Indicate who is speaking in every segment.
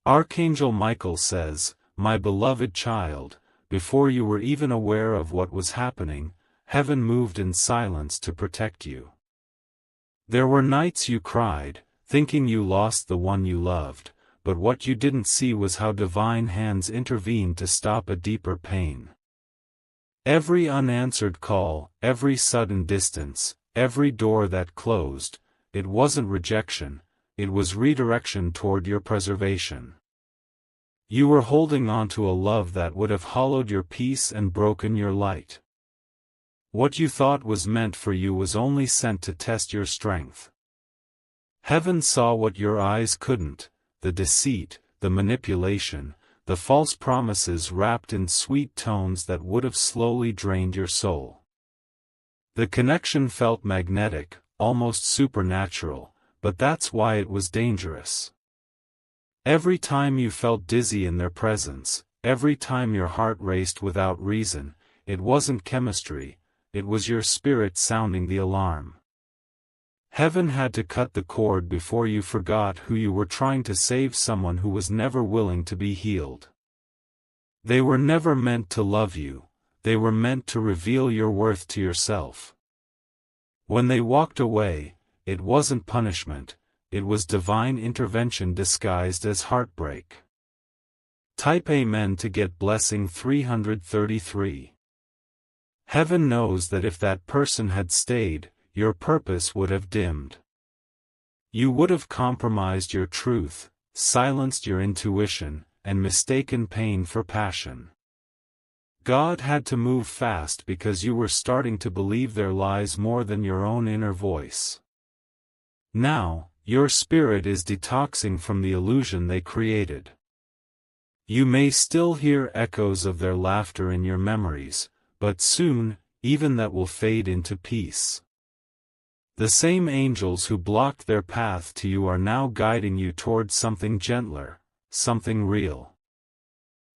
Speaker 1: Archangel Michael says, "My beloved child, before you were even aware of what was happening, heaven moved in silence to protect you. There were nights you cried, thinking you lost the one you loved, but what you didn't see was how divine hands intervened to stop a deeper pain. Every unanswered call, every sudden distance, every door that closed, it wasn't rejection, it was redirection toward your preservation. You were holding on to a love that would have hollowed your peace and broken your light. What you thought was meant for you was only sent to test your strength. Heaven saw what your eyes couldn't, the deceit, the manipulation, the false promises wrapped in sweet tones that would have slowly drained your soul. The connection felt magnetic, almost supernatural, but that's why it was dangerous. Every time you felt dizzy in their presence, every time your heart raced without reason, it wasn't chemistry, it was your spirit sounding the alarm. Heaven had to cut the cord before you forgot who you were trying to save, someone who was never willing to be healed. They were never meant to love you, they were meant to reveal your worth to yourself. When they walked away, it wasn't punishment, it was divine intervention disguised as heartbreak. Type Amen to get blessing 333. Heaven knows that if that person had stayed, your purpose would have dimmed. You would have compromised your truth, silenced your intuition, and mistaken pain for passion. God had to move fast because you were starting to believe their lies more than your own inner voice. Now, your spirit is detoxing from the illusion they created. You may still hear echoes of their laughter in your memories, but soon, even that will fade into peace. The same angels who blocked their path to you are now guiding you towards something gentler, something real.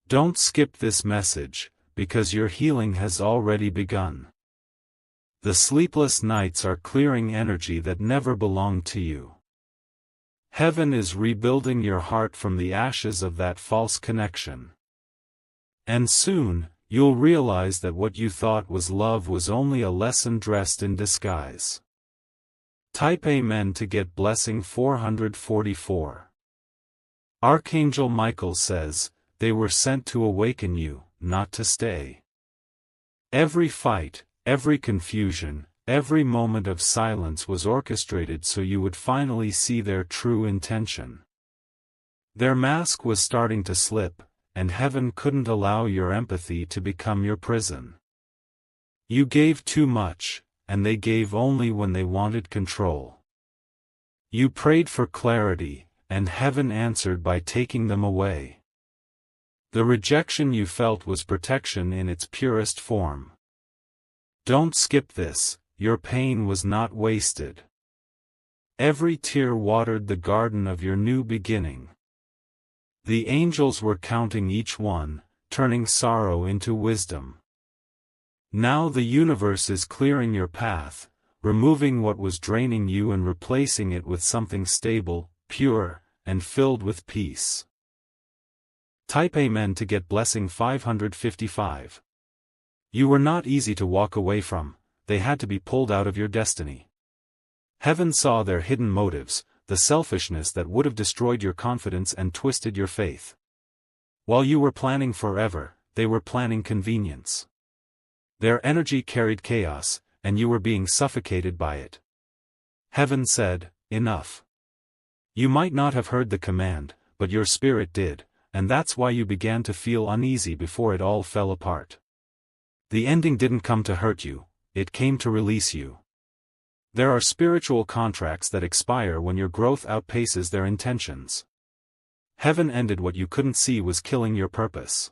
Speaker 1: Don't skip this message, because your healing has already begun. The sleepless nights are clearing energy that never belonged to you. Heaven is rebuilding your heart from the ashes of that false connection. And soon, you'll realize that what you thought was love was only a lesson dressed in disguise. Type Amen to get blessing 444. Archangel Michael says, "They were sent to awaken you, not to stay." Every fight, every confusion, every moment of silence was orchestrated so you would finally see their true intention. Their mask was starting to slip, and heaven couldn't allow your empathy to become your prison. You gave too much, and they gave only when they wanted control. You prayed for clarity, and heaven answered by taking them away. The rejection you felt was protection in its purest form. Don't skip this, your pain was not wasted. Every tear watered the garden of your new beginning. The angels were counting each one, turning sorrow into wisdom. Now the universe is clearing your path, removing what was draining you and replacing it with something stable, pure, and filled with peace. Type Amen to get blessing 555. You were not easy to walk away from, they had to be pulled out of your destiny. Heaven saw their hidden motives, the selfishness that would have destroyed your confidence and twisted your faith. While you were planning forever, they were planning convenience. Their energy carried chaos, and you were being suffocated by it. Heaven said, "Enough." You might not have heard the command, but your spirit did, and that's why you began to feel uneasy before it all fell apart. The ending didn't come to hurt you, it came to release you. There are spiritual contracts that expire when your growth outpaces their intentions. Heaven ended what you couldn't see was killing your purpose.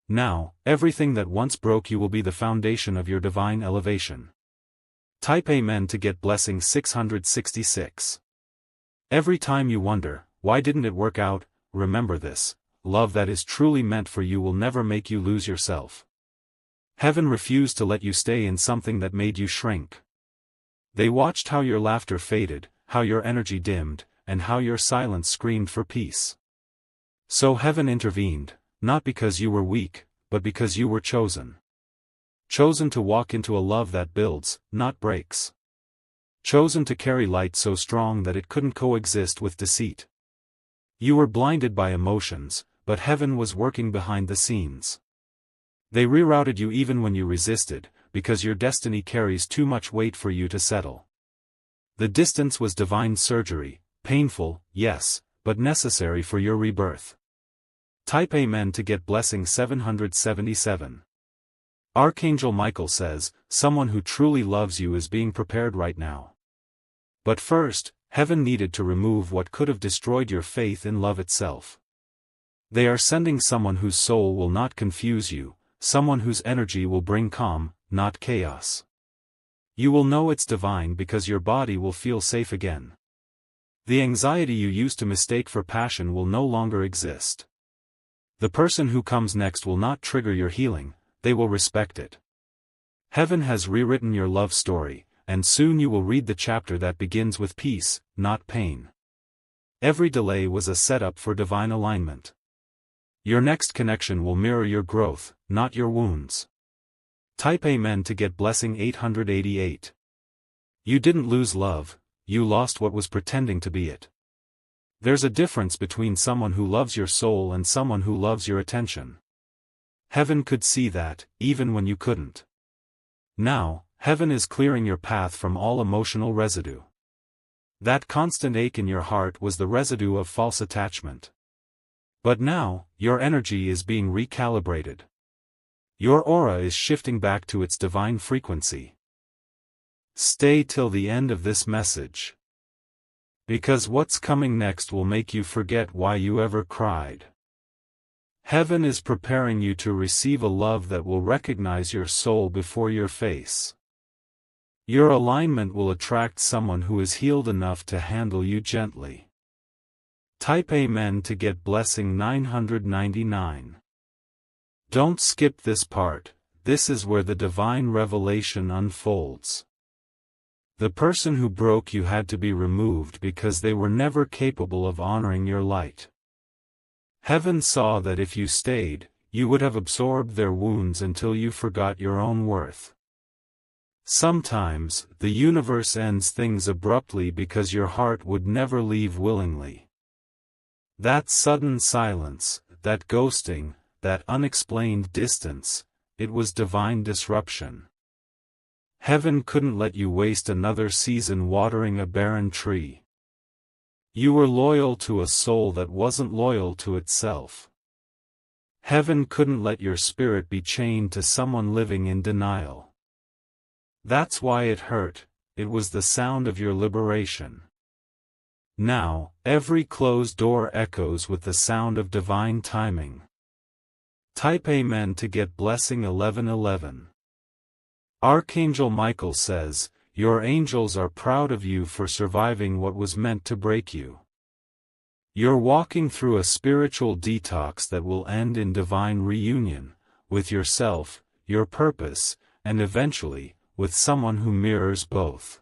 Speaker 1: Now, everything that once broke you will be the foundation of your divine elevation. Type Amen to get blessing 666. Every time you wonder, why didn't it work out, remember this: love that is truly meant for you will never make you lose yourself. Heaven refused to let you stay in something that made you shrink. They watched how your laughter faded, how your energy dimmed, and how your silence screamed for peace. So heaven intervened, not because you were weak, but because you were chosen. Chosen to walk into a love that builds, not breaks. Chosen to carry light so strong that it couldn't coexist with deceit. You were blinded by emotions, but heaven was working behind the scenes. They rerouted you even when you resisted, because your destiny carries too much weight for you to settle. The distance was divine surgery, painful, yes, but necessary for your rebirth. Type Amen to get blessing 777. Archangel Michael says, someone who truly loves you is being prepared right now. But first, heaven needed to remove what could have destroyed your faith in love itself. They are sending someone whose soul will not confuse you, someone whose energy will bring calm, not chaos. You will know it's divine because your body will feel safe again. The anxiety you used to mistake for passion will no longer exist. The person who comes next will not trigger your healing, they will respect it. Heaven has rewritten your love story, and soon you will read the chapter that begins with peace, not pain. Every delay was a setup for divine alignment. Your next connection will mirror your growth, not your wounds. Type Amen to get blessing 888. You didn't lose love, you lost what was pretending to be it. There's a difference between someone who loves your soul and someone who loves your attention. Heaven could see that, even when you couldn't. Now, heaven is clearing your path from all emotional residue. That constant ache in your heart was the residue of false attachment. But now, your energy is being recalibrated. Your aura is shifting back to its divine frequency. Stay till the end of this message. Because what's coming next will make you forget why you ever cried. Heaven is preparing you to receive a love that will recognize your soul before your face. Your alignment will attract someone who is healed enough to handle you gently. Type Amen to get blessing 999. Don't skip this part, this is where the divine revelation unfolds. The person who broke you had to be removed because they were never capable of honoring your light. Heaven saw that if you stayed, you would have absorbed their wounds until you forgot your own worth. Sometimes, the universe ends things abruptly because your heart would never leave willingly. That sudden silence, that ghosting, that unexplained distance, it was divine disruption. Heaven couldn't let you waste another season watering a barren tree. You were loyal to a soul that wasn't loyal to itself. Heaven couldn't let your spirit be chained to someone living in denial. That's why it hurt, it was the sound of your liberation. Now, every closed door echoes with the sound of divine timing. Type Amen to get blessing 1111. Archangel Michael says, your angels are proud of you for surviving what was meant to break you. You're walking through a spiritual detox that will end in divine reunion, with yourself, your purpose, and eventually, with someone who mirrors both.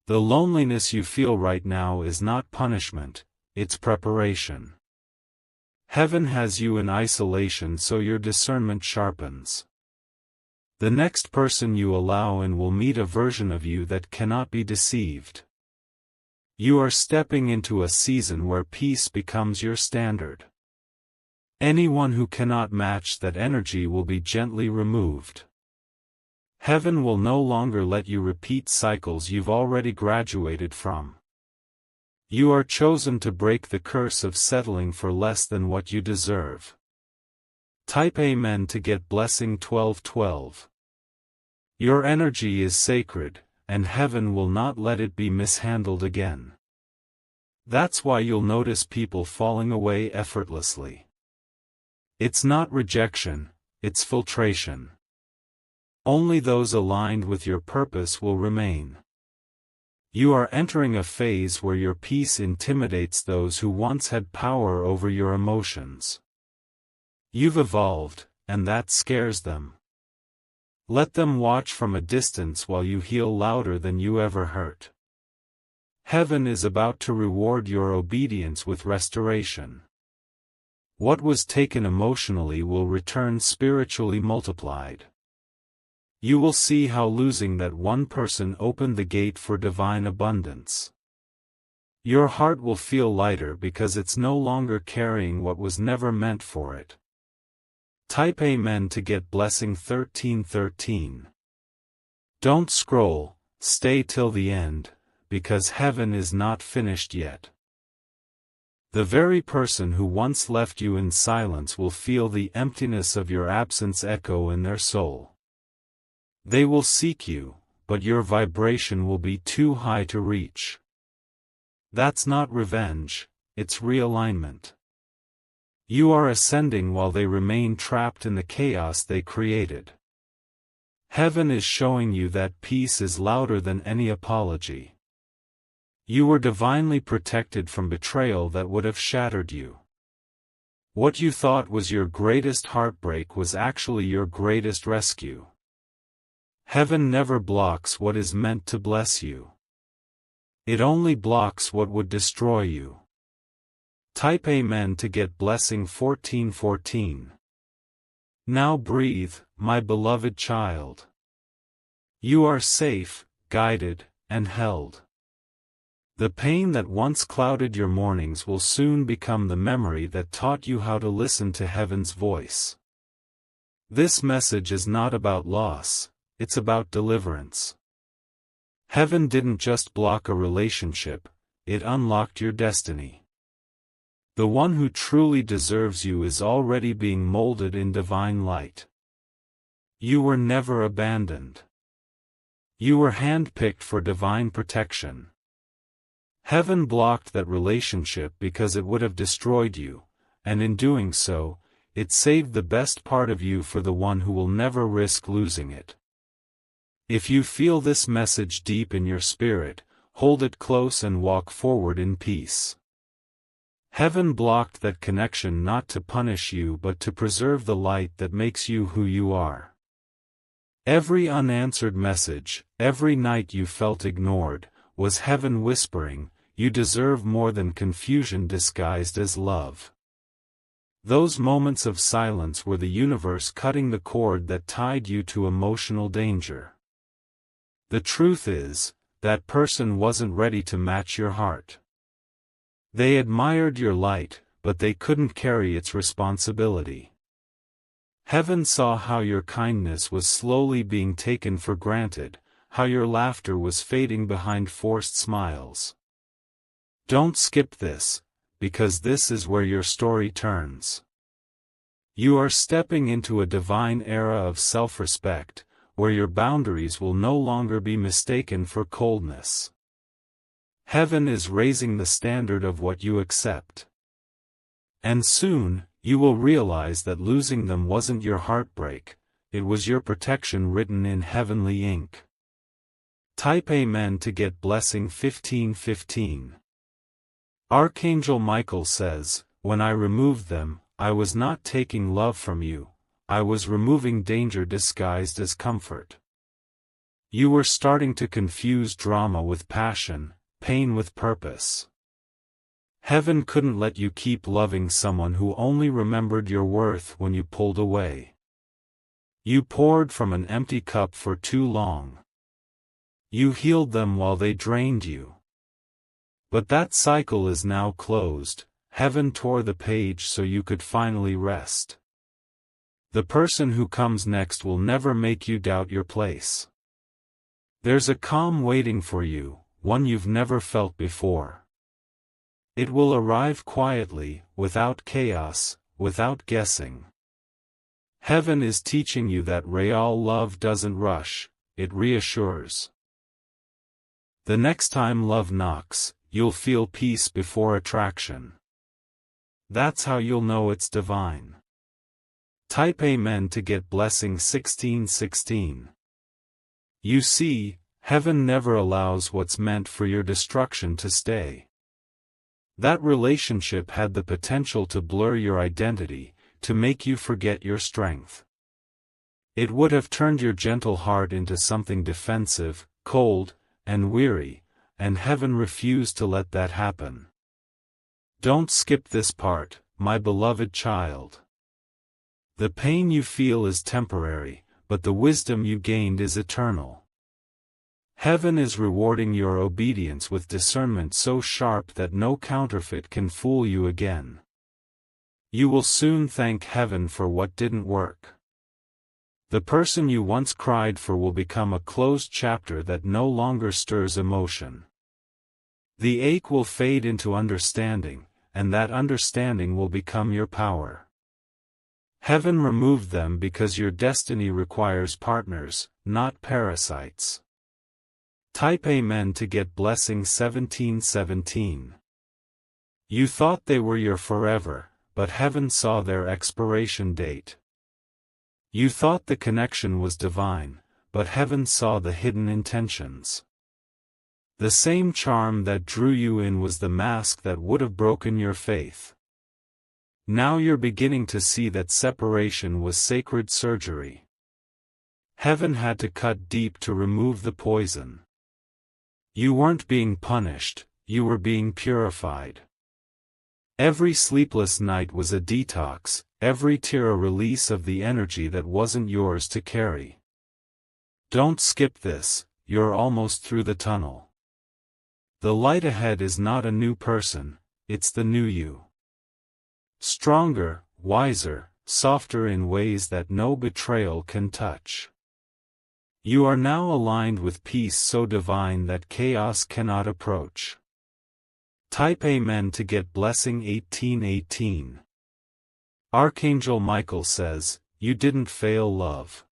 Speaker 1: The loneliness you feel right now is not punishment, it's preparation. Heaven has you in isolation so your discernment sharpens. The next person you allow in will meet a version of you that cannot be deceived. You are stepping into a season where peace becomes your standard. Anyone who cannot match that energy will be gently removed. Heaven will no longer let you repeat cycles you've already graduated from. You are chosen to break the curse of settling for less than what you deserve. Type Amen to get blessing 1212. Your energy is sacred, and heaven will not let it be mishandled again. That's why you'll notice people falling away effortlessly. It's not rejection, it's filtration. Only those aligned with your purpose will remain. You are entering a phase where your peace intimidates those who once had power over your emotions. You've evolved, and that scares them. Let them watch from a distance while you heal louder than you ever hurt. Heaven is about to reward your obedience with restoration. What was taken emotionally will return spiritually multiplied. You will see how losing that one person opened the gate for divine abundance. Your heart will feel lighter because it's no longer carrying what was never meant for it. Type Amen to get blessing 1313. Don't scroll, stay till the end, because heaven is not finished yet. The very person who once left you in silence will feel the emptiness of your absence echo in their soul. They will seek you, but your vibration will be too high to reach. That's not revenge, it's realignment. You are ascending while they remain trapped in the chaos they created. Heaven is showing you that peace is louder than any apology. You were divinely protected from betrayal that would have shattered you. What you thought was your greatest heartbreak was actually your greatest rescue. Heaven never blocks what is meant to bless you. It only blocks what would destroy you. Type Amen to get blessing 1414. Now breathe, my beloved child. You are safe, guided, and held. The pain that once clouded your mornings will soon become the memory that taught you how to listen to heaven's voice. This message is not about loss, it's about deliverance. Heaven didn't just block a relationship, it unlocked your destiny. The one who truly deserves you is already being molded in divine light. You were never abandoned. You were handpicked for divine protection. Heaven blocked that relationship because it would have destroyed you, and in doing so, it saved the best part of you for the one who will never risk losing it. If you feel this message deep in your spirit, hold it close and walk forward in peace. Heaven blocked that connection not to punish you but to preserve the light that makes you who you are. Every unanswered message, every night you felt ignored, was heaven whispering, you deserve more than confusion disguised as love. Those moments of silence were the universe cutting the cord that tied you to emotional danger. The truth is, that person wasn't ready to match your heart. They admired your light, but they couldn't carry its responsibility. Heaven saw how your kindness was slowly being taken for granted, how your laughter was fading behind forced smiles. Don't skip this, because this is where your story turns. You are stepping into a divine era of self-respect, where your boundaries will no longer be mistaken for coldness. Heaven is raising the standard of what you accept. And soon, you will realize that losing them wasn't your heartbreak, it was your protection written in heavenly ink. Type Amen to get blessing 1515. Archangel Michael says, when I removed them, I was not taking love from you, I was removing danger disguised as comfort. You were starting to confuse drama with passion, pain with purpose. Heaven couldn't let you keep loving someone who only remembered your worth when you pulled away. You poured from an empty cup for too long. You healed them while they drained you. But that cycle is now closed. Heaven tore the page so you could finally rest. The person who comes next will never make you doubt your place. There's a calm waiting for you, one you've never felt before. It will arrive quietly, without chaos, without guessing. Heaven is teaching you that real love doesn't rush, it reassures. The next time love knocks, you'll feel peace before attraction. That's how you'll know it's divine. Type Amen to get blessing 1616. You see, heaven never allows what's meant for your destruction to stay. That relationship had the potential to blur your identity, to make you forget your strength. It would have turned your gentle heart into something defensive, cold, and weary, and heaven refused to let that happen. Don't skip this part, my beloved child. The pain you feel is temporary, but the wisdom you gained is eternal. Heaven is rewarding your obedience with discernment so sharp that no counterfeit can fool you again. You will soon thank heaven for what didn't work. The person you once cried for will become a closed chapter that no longer stirs emotion. The ache will fade into understanding, and that understanding will become your power. Heaven removed them because your destiny requires partners, not parasites. Type Amen to get blessing 1717. You thought they were your forever, but heaven saw their expiration date. You thought the connection was divine, but heaven saw the hidden intentions. The same charm that drew you in was the mask that would have broken your faith. Now you're beginning to see that separation was sacred surgery. Heaven had to cut deep to remove the poison. You weren't being punished, you were being purified. Every sleepless night was a detox, every tear a release of the energy that wasn't yours to carry. Don't skip this, you're almost through the tunnel. The light ahead is not a new person, it's the new you. Stronger, wiser, softer in ways that no betrayal can touch. You are now aligned with peace so divine that chaos cannot approach. Type Amen to get blessing 1818. Archangel Michael says, you didn't fail love.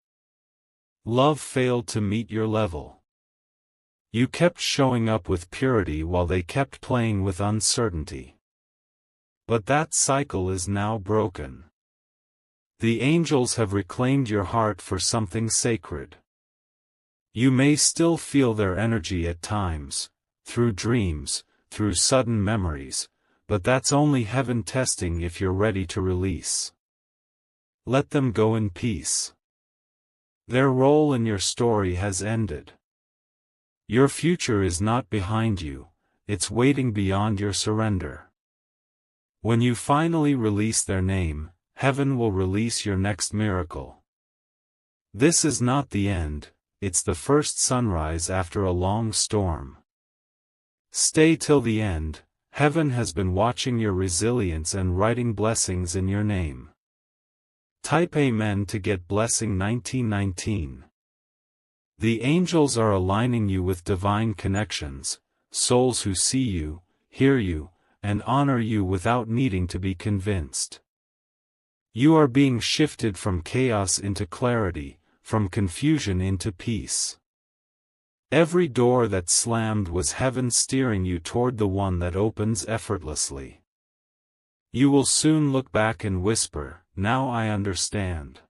Speaker 1: Love failed to meet your level. You kept showing up with purity while they kept playing with uncertainty. But that cycle is now broken. The angels have reclaimed your heart for something sacred. You may still feel their energy at times, through dreams, through sudden memories, but that's only heaven testing if you're ready to release. Let them go in peace. Their role in your story has ended. Your future is not behind you, it's waiting beyond your surrender. When you finally release their name, heaven will release your next miracle. This is not the end, it's the first sunrise after a long storm. Stay till the end, heaven has been watching your resilience and writing blessings in your name. Type Amen to get blessing 1919. The angels are aligning you with divine connections, souls who see you, hear you, and honor you without needing to be convinced. You are being shifted from chaos into clarity, from confusion into peace. Every door that slammed was heaven steering you toward the one that opens effortlessly. You will soon look back and whisper, now I understand.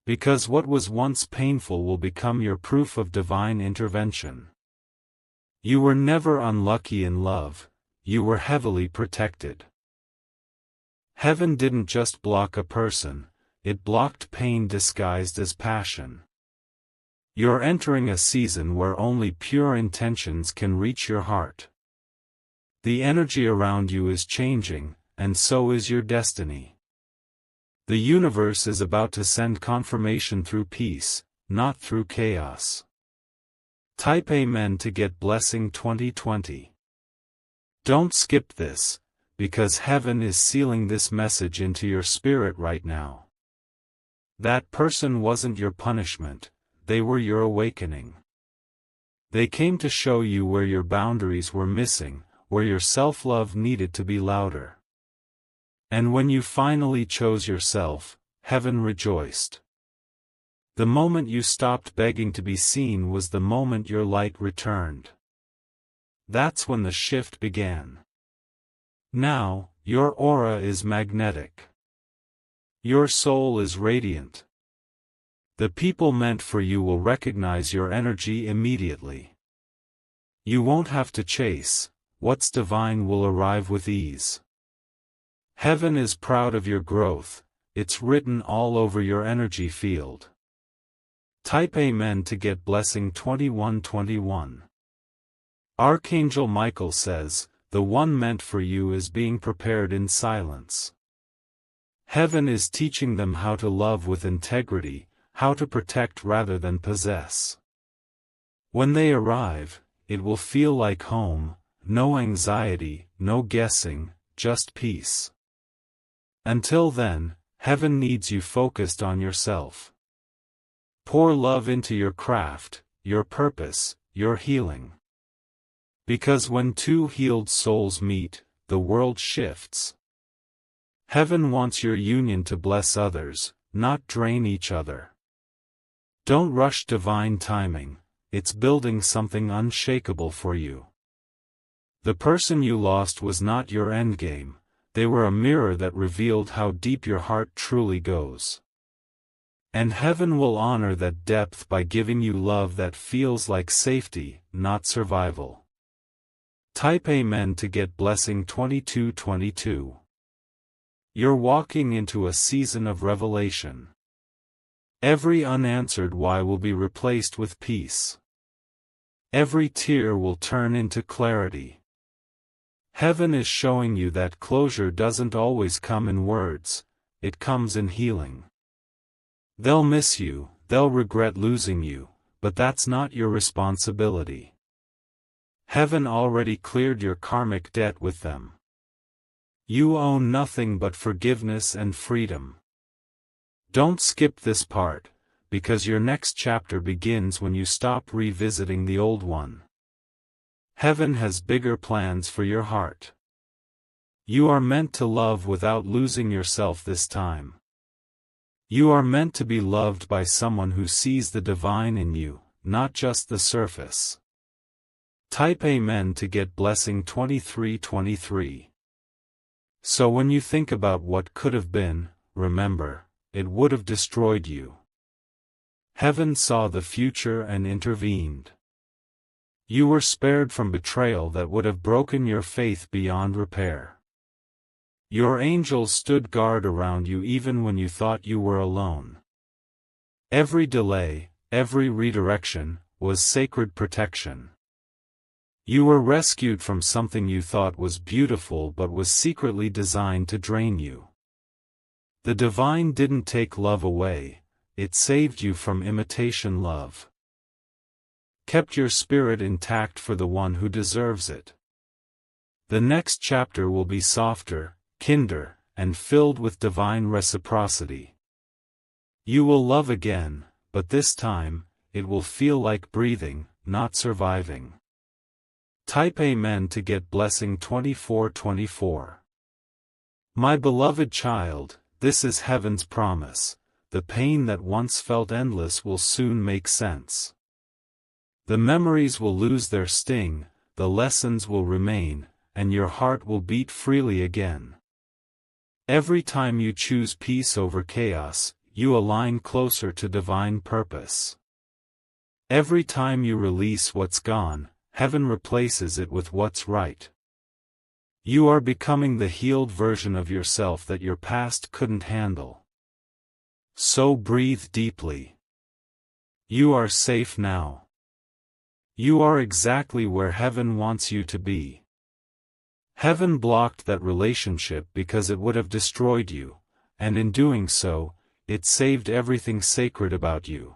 Speaker 1: Because what was once painful will become your proof of divine intervention. You were never unlucky in love, you were heavily protected. Heaven didn't just block a person, it blocked pain disguised as passion. You're entering a season where only pure intentions can reach your heart. The energy around you is changing, and so is your destiny. The universe is about to send confirmation through peace, not through chaos. Type Amen to get blessing 2020. Don't skip this, because heaven is sealing this message into your spirit right now. That person wasn't your punishment, they were your awakening. They came to show you where your boundaries were missing, where your self-love needed to be louder. And when you finally chose yourself, heaven rejoiced. The moment you stopped begging to be seen was the moment your light returned. That's when the shift began. Now, your aura is magnetic. Your soul is radiant. The people meant for you will recognize your energy immediately. You won't have to chase, what's divine will arrive with ease. Heaven is proud of your growth, it's written all over your energy field. Type Amen to get blessing 2121. Archangel Michael says, the one meant for you is being prepared in silence. Heaven is teaching them how to love with integrity, how to protect rather than possess. When they arrive, it will feel like home, no anxiety, no guessing, just peace. Until then, heaven needs you focused on yourself. Pour love into your craft, your purpose, your healing. Because when two healed souls meet, the world shifts. Heaven wants your union to bless others, not drain each other. Don't rush divine timing, it's building something unshakable for you. The person you lost was not your endgame, they were a mirror that revealed how deep your heart truly goes. And heaven will honor that depth by giving you love that feels like safety, not survival. Type Amen to get blessing 2222. You're walking into a season of revelation. Every unanswered why will be replaced with peace. Every tear will turn into clarity. Heaven is showing you that closure doesn't always come in words, it comes in healing. They'll miss you, they'll regret losing you, but that's not your responsibility. Heaven already cleared your karmic debt with them. You own nothing but forgiveness and freedom. Don't skip this part, because your next chapter begins when you stop revisiting the old one. Heaven has bigger plans for your heart. You are meant to love without losing yourself this time. You are meant to be loved by someone who sees the divine in you, not just the surface. Type Amen to get blessing 2323. So when you think about what could have been, remember, it would have destroyed you. Heaven saw the future and intervened. You were spared from betrayal that would have broken your faith beyond repair. Your angels stood guard around you even when you thought you were alone. Every delay, every redirection, was sacred protection. You were rescued from something you thought was beautiful but was secretly designed to drain you. The divine didn't take love away, it saved you from imitation love. Kept your spirit intact for the one who deserves it. The next chapter will be softer, kinder, and filled with divine reciprocity. You will love again, but this time, it will feel like breathing, not surviving. Type Amen to get blessing 2424. My beloved child, this is heaven's promise. The pain that once felt endless will soon make sense. The memories will lose their sting, the lessons will remain, and your heart will beat freely again. Every time you choose peace over chaos, you align closer to divine purpose. Every time you release what's gone, heaven replaces it with what's right. You are becoming the healed version of yourself that your past couldn't handle. So breathe deeply. You are safe now. You are exactly where heaven wants you to be. Heaven blocked that relationship because it would have destroyed you, and in doing so, it saved everything sacred about you.